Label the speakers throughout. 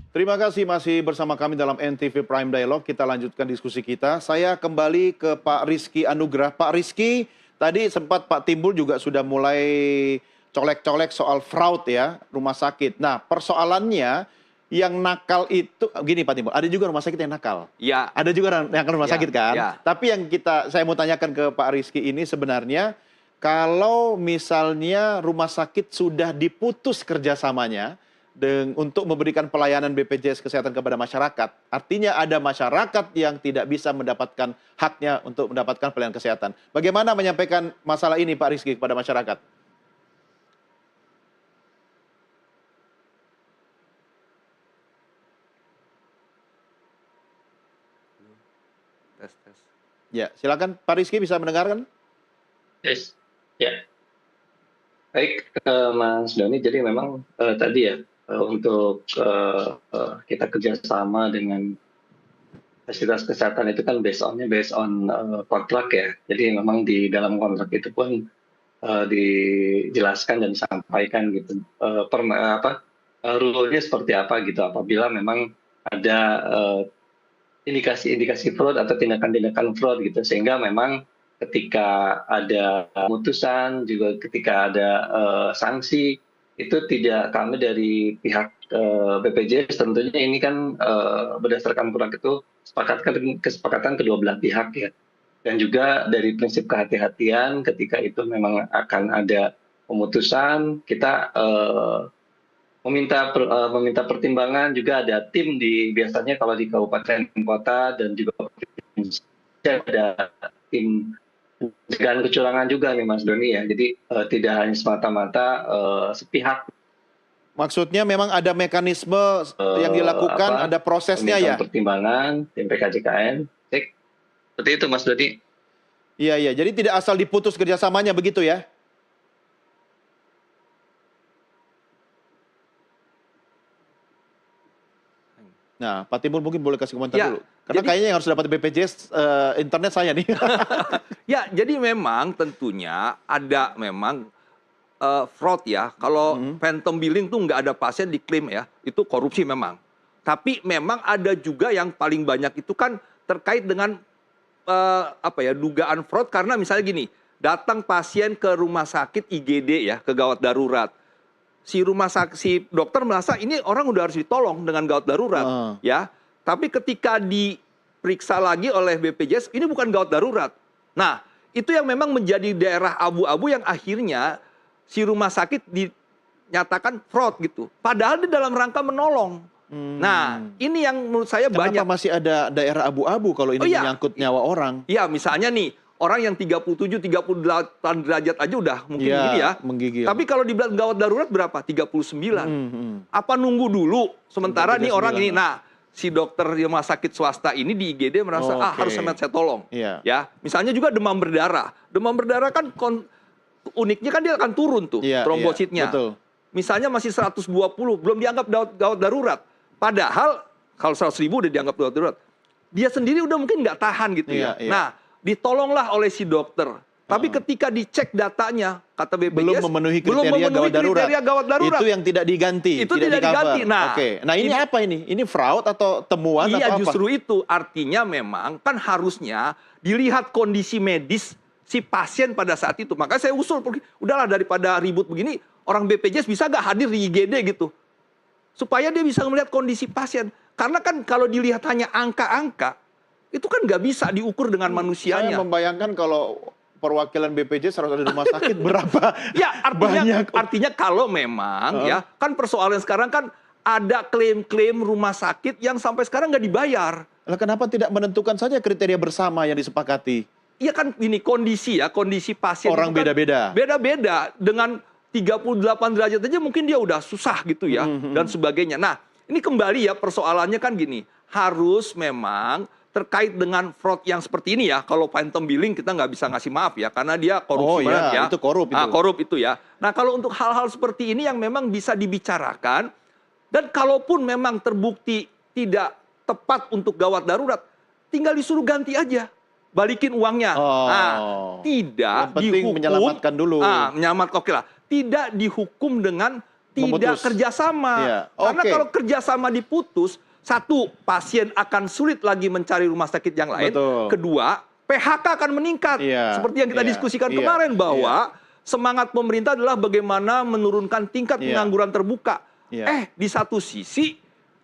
Speaker 1: Terima kasih masih bersama kami dalam NTV Prime Dialog. Kita lanjutkan diskusi kita. Saya kembali ke Pak Rizky Anugrah. Pak Rizky, tadi sempat Pak Timbul juga sudah mulai colek-colek soal fraud ya, rumah sakit. Nah, persoalannya yang nakal itu, gini Pak Timbul, ada juga rumah sakit yang nakal.
Speaker 2: Ya.
Speaker 1: Ada juga yang nakal rumah
Speaker 2: Ya,
Speaker 1: sakit kan?
Speaker 2: ya.
Speaker 1: Tapi yang saya mau tanyakan ke Pak Rizky ini sebenarnya, kalau misalnya rumah sakit sudah diputus kerjasamanya, untuk memberikan pelayanan BPJS Kesehatan kepada masyarakat. Artinya ada masyarakat yang tidak bisa mendapatkan haknya untuk mendapatkan pelayanan kesehatan. Bagaimana menyampaikan masalah ini Pak Rizky kepada masyarakat?
Speaker 2: Tes.
Speaker 1: Ya, silakan Pak Rizky bisa mendengarkan?
Speaker 3: Yes. Ya. Baik, Mas Doni. Jadi memang tadi ya, untuk kita kerjasama dengan fasilitas kesehatan itu kan based on kontrak ya. Jadi memang di dalam kontrak itu pun dijelaskan dan disampaikan gitu rule-nya seperti apa gitu apabila memang ada indikasi-indikasi fraud atau tindakan-tindakan fraud gitu, sehingga memang ketika ada putusan juga ketika ada sanksi itu tidak, kami dari pihak BPJS tentunya ini kan berdasarkan kontrak itu kesepakatan kedua belah pihak ya, dan juga dari prinsip kehati-hatian ketika itu memang akan ada pemutusan, kita meminta pertimbangan. Juga ada tim biasanya kalau di kabupaten kota dan juga ada tim pencegahan kecurangan juga nih Mas Doni ya. Jadi tidak hanya semata-mata sepihak.
Speaker 1: Maksudnya memang ada mekanisme yang dilakukan, ada prosesnya ya?
Speaker 3: Pertimbangan tim PKJKN. Seperti itu Mas Doni.
Speaker 1: Iya, jadi tidak asal diputus kerjasamanya begitu ya? Nah, Pak Timbul mungkin boleh kasih komentar dulu. Karena kayaknya yang harus dapat BPJS internet saya nih.
Speaker 2: Ya, jadi memang tentunya ada memang fraud ya. Kalau phantom billing tuh nggak ada pasien diklaim ya, itu korupsi memang. Tapi memang ada juga yang paling banyak itu kan terkait dengan dugaan fraud, karena misalnya gini, datang pasien ke rumah sakit IGD ya, ke gawat darurat. Si dokter merasa ini orang udah harus ditolong dengan gawat darurat ya. Tapi ketika diperiksa lagi oleh BPJS, ini bukan gawat darurat. Nah, itu yang memang menjadi daerah abu-abu yang akhirnya si rumah sakit dinyatakan fraud gitu. Padahal di dalam rangka menolong. Nah, ini yang menurut saya banyak.
Speaker 1: Kenapa masih ada daerah abu-abu kalau ini menyangkut nyawa orang?
Speaker 2: Iya, misalnya nih, orang yang 37, 38 derajat aja udah mungkin gini ya.
Speaker 1: Menggigil.
Speaker 2: Tapi kalau dibilang gawat darurat berapa? 39. Apa nunggu dulu? Sementara nih orang ini, nah si dokter di rumah sakit swasta ini di IGD merasa, harus saya tolong. Ya, misalnya juga demam berdarah. Demam berdarah kan uniknya kan dia akan turun tuh trombositnya.
Speaker 1: Betul.
Speaker 2: Misalnya masih 120, belum dianggap gawat darurat. Padahal kalau 100.000 udah dianggap gawat darurat. Dia sendiri udah mungkin nggak tahan gitu ya. Nah, ditolonglah oleh si dokter. Tapi ketika dicek datanya, kata BPJS,
Speaker 1: belum memenuhi kriteria gawat darurat. Itu yang tidak diganti.
Speaker 2: Itu tidak diganti.
Speaker 1: Nah, ini apa ini? Ini fraud atau temuan atau apa?
Speaker 2: Iya, justru itu. Artinya memang kan harusnya dilihat kondisi medis si pasien pada saat itu. Makanya saya usul, udahlah daripada ribut begini, orang BPJS bisa nggak hadir di IGD gitu. Supaya dia bisa melihat kondisi pasien. Karena kan kalau dilihat hanya angka-angka, itu kan nggak bisa diukur dengan manusianya.
Speaker 1: Saya membayangkan kalau perwakilan BPJS harus ada di rumah sakit berapa
Speaker 2: ya, artinya kalau memang ya, kan persoalan sekarang kan ada klaim-klaim rumah sakit yang sampai sekarang nggak dibayar.
Speaker 1: Lah kenapa tidak menentukan saja kriteria bersama yang disepakati?
Speaker 2: Iya kan ini kondisi pasien.
Speaker 1: Orang beda-beda.
Speaker 2: Beda-beda. Dengan 38 derajat aja mungkin dia udah susah gitu ya, dan sebagainya. Nah, ini kembali ya persoalannya kan gini, harus memang terkait dengan fraud yang seperti ini ya, kalau phantom billing kita nggak bisa ngasih maaf ya, karena dia korupsi banget ya.
Speaker 1: Itu korup itu.
Speaker 2: Nah, korup itu ya. Nah, kalau untuk hal-hal seperti ini yang memang bisa dibicarakan, dan kalaupun memang terbukti tidak tepat untuk gawat darurat, tinggal disuruh ganti aja. Balikin uangnya. Tidak
Speaker 1: dihukum. Menyelamatkan dulu.
Speaker 2: Menyelamatkan, oke lah. Tidak dihukum dengan tidak
Speaker 1: memutus.
Speaker 2: kerjasama.
Speaker 1: Iya,
Speaker 2: Karena
Speaker 1: oke.
Speaker 2: kalau kerjasama diputus, satu, pasien akan sulit lagi mencari rumah sakit yang lain.
Speaker 1: Betul.
Speaker 2: Kedua, PHK akan meningkat.
Speaker 1: Iya,
Speaker 2: Seperti yang kita
Speaker 1: iya,
Speaker 2: diskusikan
Speaker 1: iya,
Speaker 2: kemarin bahwa
Speaker 1: iya.
Speaker 2: semangat pemerintah adalah bagaimana menurunkan tingkat
Speaker 1: Iya.
Speaker 2: pengangguran terbuka.
Speaker 1: Iya.
Speaker 2: Di satu sisi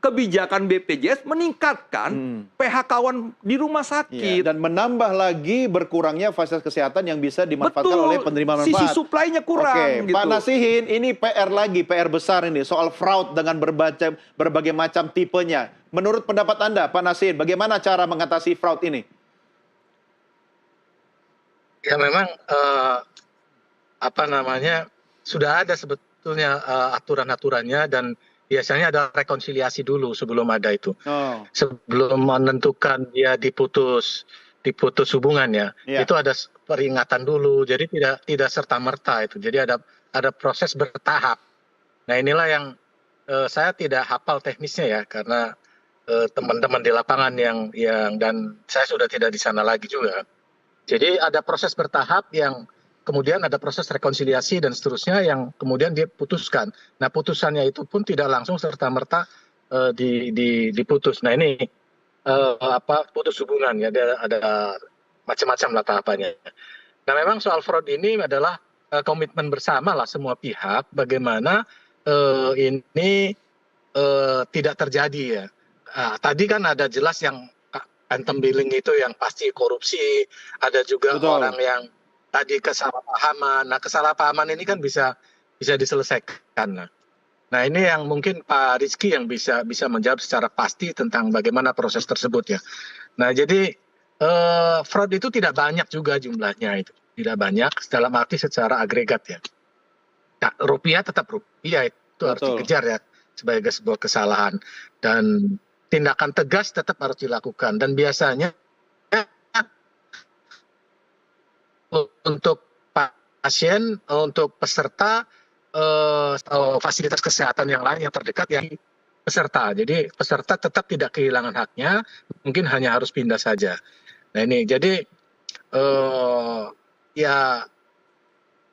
Speaker 2: kebijakan BPJS meningkatkan PHK-wan di rumah
Speaker 1: Iya,
Speaker 2: sakit.
Speaker 1: dan menambah lagi berkurangnya fasilitas kesehatan yang bisa dimanfaatkan oleh penerima manfaat.
Speaker 2: Sisi supply-nya kurang.
Speaker 1: Oke,
Speaker 2: gitu.
Speaker 1: Pak Nasihin, ini PR lagi, PR besar ini soal fraud dengan berbagai macam tipenya. Menurut pendapat Anda, Pak Nasihin, bagaimana cara mengatasi fraud ini?
Speaker 4: Ya memang sudah ada sebetulnya aturan-aturannya dan biasanya ada rekonsiliasi dulu sebelum ada itu.
Speaker 1: Oh,
Speaker 4: Sebelum menentukan dia diputus hubungan ya,
Speaker 1: Iya.
Speaker 4: itu ada peringatan dulu. Jadi tidak serta-merta itu. Jadi ada proses bertahap. Nah inilah yang saya tidak hafal teknisnya ya karena teman-teman di lapangan yang dan saya sudah tidak di sana lagi juga. Jadi ada proses bertahap yang kemudian ada proses rekonsiliasi dan seterusnya yang kemudian dia putuskan. Nah putusannya itu pun tidak langsung serta-merta diputus. Nah ini putus hubungan ya ada macam-macam lah tahapannya. Nah memang soal fraud ini adalah komitmen bersama lah semua pihak bagaimana ini tidak terjadi ya. Tadi kan ada jelas yang phantom billing itu yang pasti korupsi, ada juga
Speaker 1: Betul.
Speaker 4: orang yang tadi kesalahpahaman. Nah kesalahpahaman ini kan bisa diselesaikan. Nah ini yang mungkin Pak Rizky yang bisa menjawab secara pasti tentang bagaimana proses tersebut ya. Nah jadi fraud itu tidak banyak juga jumlahnya itu, tidak banyak dalam arti secara agregat ya. Nah, rupiah tetap rupiah itu harus
Speaker 1: Betul.
Speaker 4: dikejar ya sebagai sebuah kesalahan dan tindakan tegas tetap harus dilakukan dan biasanya untuk pasien, untuk peserta fasilitas kesehatan yang lain yang terdekat yang peserta. Jadi peserta tetap tidak kehilangan haknya, mungkin hanya harus pindah saja. Nah ini jadi ya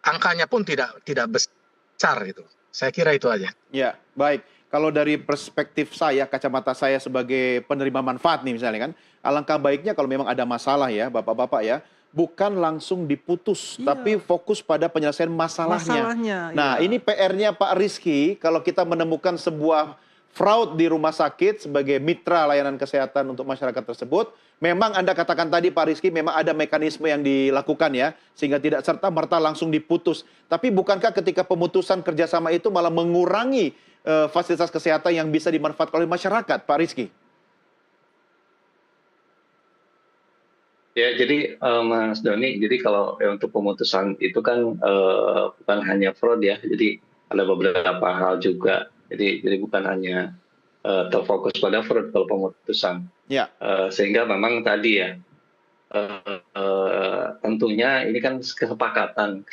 Speaker 4: angkanya pun tidak besar gitu. Saya kira itu aja.
Speaker 1: Ya, baik. Kalau dari perspektif saya, kacamata saya sebagai penerima manfaat nih misalnya kan, alangkah baiknya kalau memang ada masalah ya, Bapak-bapak ya, bukan langsung diputus,
Speaker 2: Iya.
Speaker 1: tapi fokus pada penyelesaian masalahnya. Nah,
Speaker 2: iya.
Speaker 1: ini PR-nya Pak Rizky, kalau kita menemukan sebuah fraud di rumah sakit sebagai mitra layanan kesehatan untuk masyarakat tersebut, memang Anda katakan tadi Pak Rizky, memang ada mekanisme yang dilakukan ya, sehingga tidak serta-merta langsung diputus. Tapi bukankah ketika pemutusan kerjasama itu malah mengurangi fasilitas kesehatan yang bisa dimanfaatkan oleh masyarakat, Pak Rizky?
Speaker 3: Ya, jadi Mas Doni, jadi kalau untuk pemutusan itu kan bukan hanya fraud ya, jadi ada beberapa hal juga. Jadi bukan hanya terfokus pada fraud kalau pemutusan.
Speaker 1: Ya.
Speaker 3: Sehingga memang tadi ya, tentunya ini kan kesepakatan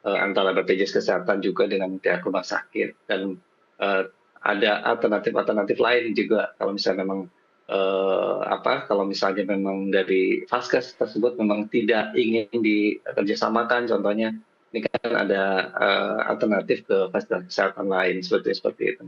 Speaker 3: antara BPJS Kesehatan juga dengan pihak rumah sakit dan ada alternatif lain juga kalau misalnya memang kalau misalnya memang dari vaskes tersebut memang tidak ingin dikerjasamakan, contohnya ini kan ada alternatif ke fasilitas kesehatan lain seperti itu.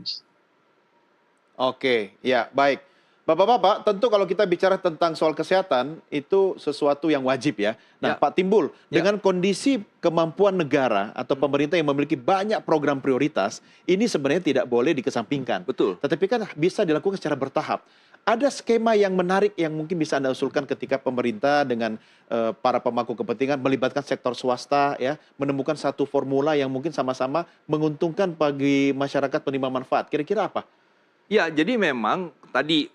Speaker 1: Oke, ya baik. Bapak-bapak, tentu kalau kita bicara tentang soal kesehatan, itu sesuatu yang wajib ya. Nah,
Speaker 2: Ya.
Speaker 1: Pak Timbul,
Speaker 2: Ya.
Speaker 1: dengan kondisi kemampuan negara atau pemerintah yang memiliki banyak program prioritas, ini sebenarnya tidak boleh dikesampingkan.
Speaker 2: Betul.
Speaker 1: Tetapi kan bisa dilakukan secara bertahap. Ada skema yang menarik yang mungkin bisa Anda usulkan ketika pemerintah dengan para pemangku kepentingan melibatkan sektor swasta ya, menemukan satu formula yang mungkin sama-sama menguntungkan bagi masyarakat penerima manfaat. Kira-kira apa?
Speaker 2: Ya, jadi memang tadi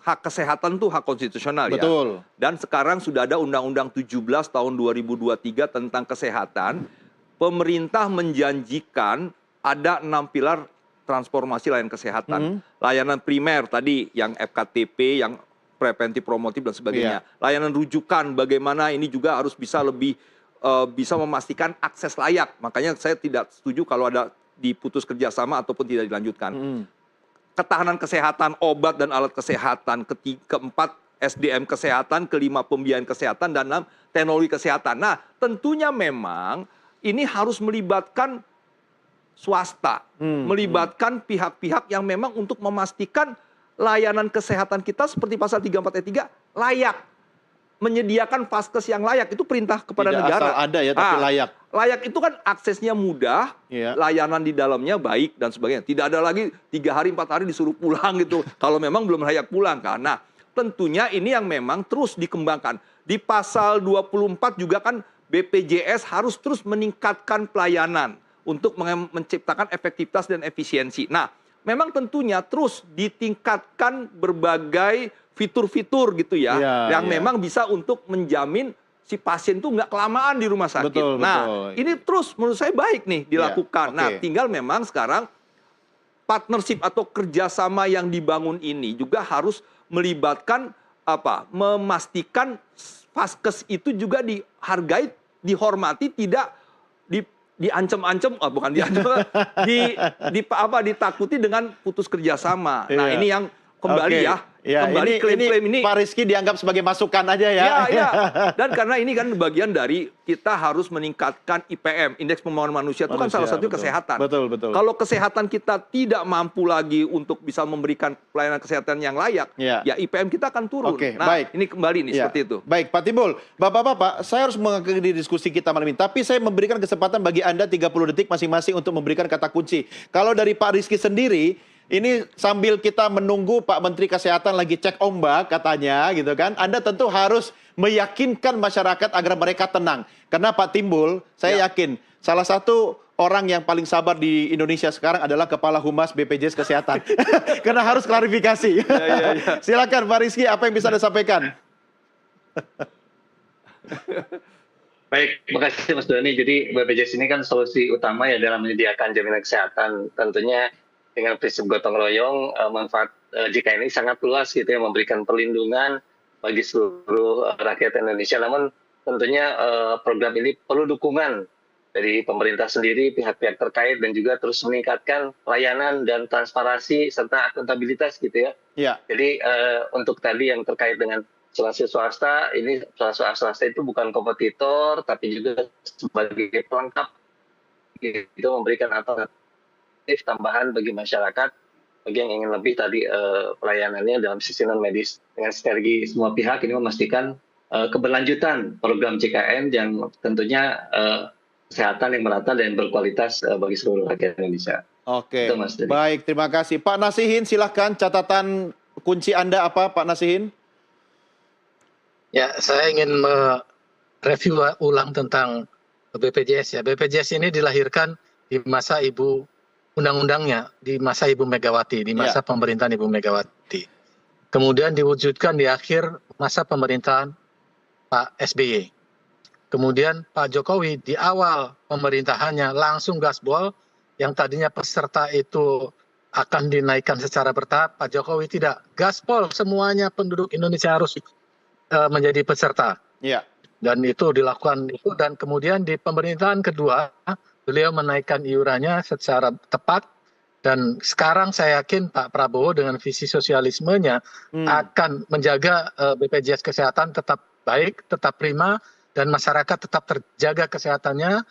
Speaker 2: hak kesehatan tuh hak konstitusional ya.
Speaker 1: Betul.
Speaker 2: Dan sekarang sudah ada Undang-Undang 17 tahun 2023 tentang kesehatan. Pemerintah menjanjikan ada 6 pilar transformasi layanan kesehatan. Layanan primer tadi yang FKTP, yang preventif promotif dan sebagainya. Layanan rujukan bagaimana ini juga harus bisa lebih bisa memastikan akses layak. Makanya saya tidak setuju kalau ada diputus kerjasama ataupun tidak dilanjutkan. Ketahanan kesehatan, obat dan alat kesehatan, keempat SDM kesehatan, kelima pembiayaan kesehatan, dan enam teknologi kesehatan. Nah, tentunya memang ini harus melibatkan swasta, melibatkan pihak-pihak yang memang untuk memastikan layanan kesehatan kita seperti pasal 34 ayat 3 layak, menyediakan vaskes yang layak, itu perintah kepada
Speaker 1: Tidak
Speaker 2: negara.
Speaker 1: asal ada ya, tapi layak.
Speaker 2: Layak itu kan aksesnya mudah,
Speaker 1: Iya.
Speaker 2: layanan di dalamnya baik dan sebagainya. Tidak ada lagi 3 hari 4 hari disuruh pulang gitu. Kalau memang belum layak pulang kan. Nah, tentunya ini yang memang terus dikembangkan. Di pasal 24 juga kan BPJS harus terus meningkatkan pelayanan untuk menciptakan efektivitas dan efisiensi. Nah, memang tentunya terus ditingkatkan berbagai fitur-fitur gitu ya, yang memang bisa untuk menjamin si pasien itu nggak kelamaan di rumah sakit.
Speaker 1: Betul,
Speaker 2: nah,
Speaker 1: betul.
Speaker 2: ini terus menurut saya baik nih dilakukan.
Speaker 1: oke.
Speaker 2: Nah, tinggal memang sekarang partnership atau kerjasama yang dibangun ini juga harus melibatkan memastikan vaskes itu juga dihargai, dihormati, tidak diancam-ancam, bukan diancam, ditakuti dengan putus kerjasama. Nah, ini yang kembali kembali klaim-klaim ini
Speaker 1: Pak Rizky dianggap sebagai masukan aja ya.
Speaker 2: Ya. Dan karena ini kan bagian dari kita harus meningkatkan IPM, Indeks Pembangunan Manusia itu kan salah satunya kesehatan.
Speaker 1: Betul.
Speaker 2: Kalau kesehatan kita tidak mampu lagi untuk bisa memberikan pelayanan kesehatan yang layak, ya IPM kita akan turun.
Speaker 1: Baik.
Speaker 2: Ini kembali nih seperti itu.
Speaker 1: Baik, Pak Timbul. Bapak-bapak, saya harus mengakhiri diskusi kita malam ini. Tapi saya memberikan kesempatan bagi Anda 30 detik masing-masing untuk memberikan kata kunci. Kalau dari Pak Rizky sendiri, ini sambil kita menunggu Pak Menteri Kesehatan lagi cek ombak katanya gitu kan. Anda tentu harus meyakinkan masyarakat agar mereka tenang. Karena Pak Timbul, saya yakin salah satu orang yang paling sabar di Indonesia sekarang adalah Kepala Humas BPJS Kesehatan. Karena harus klarifikasi. Silakan Pak Rizky, apa yang bisa Anda sampaikan?
Speaker 3: Baik, terima kasih Mas Doni. Jadi BPJS ini kan solusi utama ya dalam menyediakan jaminan kesehatan. Tentunya dengan prinsip gotong royong, manfaat JKN ini sangat luas gitu ya, memberikan perlindungan bagi seluruh rakyat Indonesia. Namun tentunya program ini perlu dukungan dari pemerintah sendiri, pihak-pihak terkait, dan juga terus meningkatkan layanan dan transparansi serta akuntabilitas gitu ya. Jadi untuk tadi yang terkait dengan asuransi swasta, ini swasta itu bukan kompetitor, tapi juga sebagai pelengkap gitu, memberikan alternatif tambahan bagi masyarakat, bagi yang ingin lebih tadi pelayanannya dalam sisi non medis. Dengan sinergi semua pihak ini memastikan keberlanjutan program JKN yang tentunya kesehatan yang merata dan berkualitas bagi seluruh rakyat Indonesia.
Speaker 1: Oke,
Speaker 3: Itu, Mas Doni.
Speaker 1: baik, terima kasih. Pak Nasihin, silahkan catatan kunci Anda apa, Pak Nasihin?
Speaker 4: Ya, saya ingin mereview ulang tentang BPJS ya. BPJS ini dilahirkan di masa undang-undangnya, di masa Ibu Megawati, di masa pemerintahan Ibu Megawati. Kemudian diwujudkan di akhir masa pemerintahan Pak SBY. Kemudian Pak Jokowi di awal pemerintahannya langsung gaspol, yang tadinya peserta itu akan dinaikkan secara bertahap, Pak Jokowi tidak, gaspol semuanya penduduk Indonesia harus menjadi peserta. Dan itu dilakukan itu, dan kemudian di pemerintahan kedua beliau menaikkan iurannya secara tepat, dan sekarang saya yakin Pak Prabowo dengan visi sosialismenya akan menjaga BPJS Kesehatan tetap baik, tetap prima, dan masyarakat tetap terjaga kesehatannya,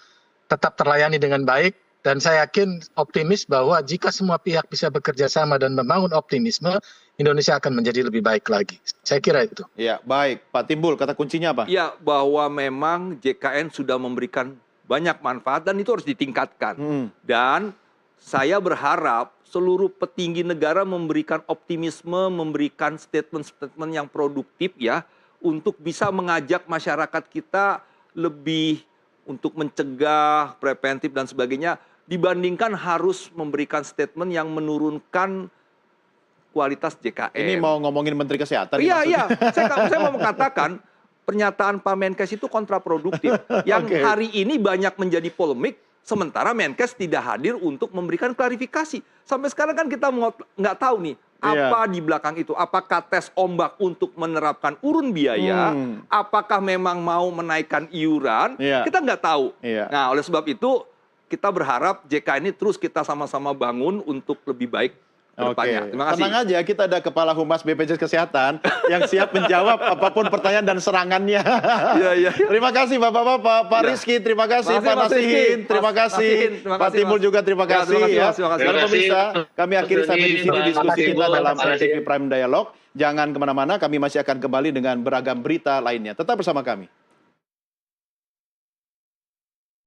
Speaker 4: tetap terlayani dengan baik. Dan saya yakin optimis bahwa jika semua pihak bisa bekerja sama dan membangun optimisme, Indonesia akan menjadi lebih baik lagi. Saya kira itu.
Speaker 1: Ya, baik. Pak Timbul, kata kuncinya apa?
Speaker 2: Ya, bahwa memang JKN sudah memberikan banyak manfaat dan itu harus ditingkatkan. Dan saya berharap seluruh petinggi negara memberikan optimisme, memberikan statement-statement yang produktif ya, untuk bisa mengajak masyarakat kita lebih untuk mencegah, preventif dan sebagainya, dibandingkan harus memberikan statement yang menurunkan kualitas JKN.
Speaker 1: Ini mau ngomongin Menteri Kesehatan?
Speaker 2: Iya. Saya mau mengatakan pernyataan Pak Menkes itu kontraproduktif. Yang hari ini banyak menjadi polemik, sementara Menkes tidak hadir untuk memberikan klarifikasi. Sampai sekarang kan kita nggak tahu nih, apa di belakang itu. Apakah tes ombak untuk menerapkan urun biaya? Apakah memang mau menaikkan iuran? Kita nggak tahu. Nah, oleh sebab itu, kita berharap JK ini terus kita sama-sama bangun untuk lebih baik ke depannya. Terima kasih.
Speaker 1: Tenang aja, kita ada Kepala Humas BPJS Kesehatan yang siap menjawab apapun pertanyaan dan serangannya.
Speaker 2: Iya.
Speaker 1: Terima kasih Bapak-bapak, Pak
Speaker 2: Iya.
Speaker 1: Rizky, terima kasih,
Speaker 2: Terima
Speaker 1: Pak
Speaker 2: kasih, Mas Rizky.
Speaker 1: Nasihin, terima
Speaker 2: Mas
Speaker 1: kasih,
Speaker 2: Nasihin, terima
Speaker 1: Pak
Speaker 2: kasih,
Speaker 1: Timur
Speaker 2: Mas.
Speaker 1: juga terima
Speaker 2: Ya,
Speaker 1: kasih
Speaker 2: terima kasih,
Speaker 1: ya.
Speaker 2: Mas. Terima kasih.
Speaker 1: Dan
Speaker 3: Terima kasih.
Speaker 1: pemirsa, kami akhiri sampai di sini
Speaker 3: Pak
Speaker 1: diskusi kita
Speaker 3: Timur,
Speaker 1: dalam
Speaker 3: Pak Nasihin.
Speaker 1: RTV Prime Dialog. Jangan kemana-mana, kami masih akan kembali dengan beragam berita lainnya. Tetap bersama kami.